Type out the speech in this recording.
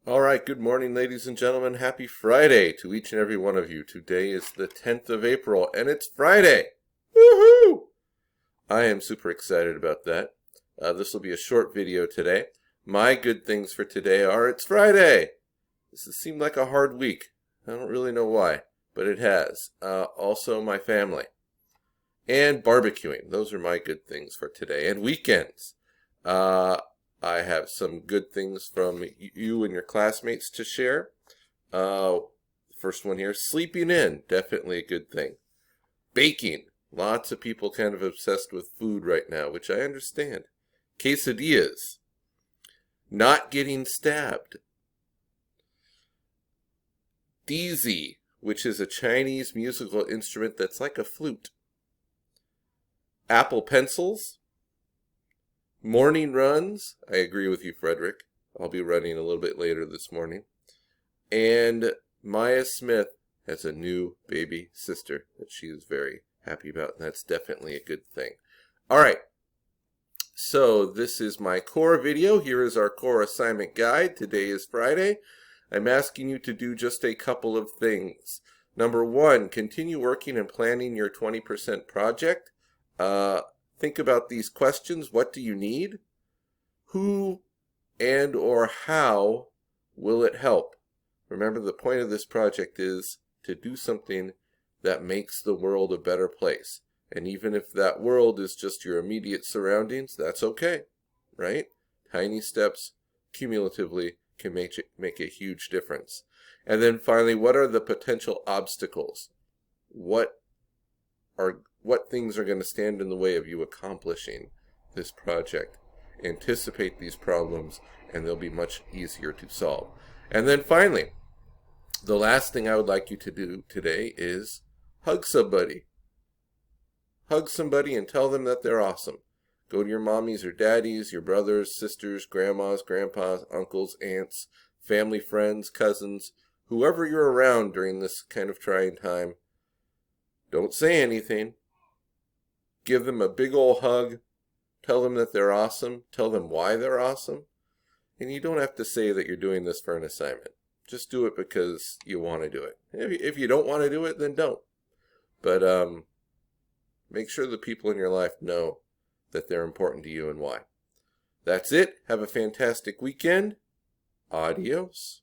All right, good morning, ladies and gentlemen. Happy Friday to each and every one of you. Today is the 10th of April, and it's Friday. Woohoo! I am super excited about that. This will be a short video today. My good things for today are it's Friday. This has seemed like a hard week. I don't really know why, but it has. Also, my family. And barbecuing. Those are my good things for today. And weekends. I have some good things from you and your classmates to share. First one here, sleeping in, definitely a good thing. Baking, lots of people kind of obsessed with food right now, which I understand. Quesadillas, not getting stabbed. Dizi, which is a Chinese musical instrument that's like a flute. Apple pencils. Morning runs. I agree with you, Frederick. I'll be running a little bit later this morning. And Maya Smith has a new baby sister that she is very happy about, and that's definitely a good thing. All right. So this is my core video. Here is our core assignment guide. Today is Friday. I'm asking you to do just a couple of things. Number one, continue working and planning your 20% project. Think about these questions. What do you need? Who and or how will it help? Remember, the point of this project is to do something that makes the world a better place. And even if that world is just your immediate surroundings, that's okay, right? Tiny steps cumulatively can make a huge difference. And then finally, what are the potential obstacles? What things are going to stand in the way of you accomplishing this project? Anticipate these problems, and they'll be much easier to solve. And then finally, the last thing I would like you to do today is hug somebody. Hug somebody and tell them that they're awesome. Go to your mommies or daddies, your brothers, sisters, grandmas, grandpas, uncles, aunts, family, friends, cousins, whoever you're around during this kind of trying time. Don't say anything. Give them a big old hug. Tell them that they're awesome. Tell them why they're awesome. And you don't have to say that you're doing this for an assignment. Just do it because you want to do it. If you don't want to do it, then don't. But make sure the people in your life know that they're important to you and why. That's it. Have a fantastic weekend. Adios.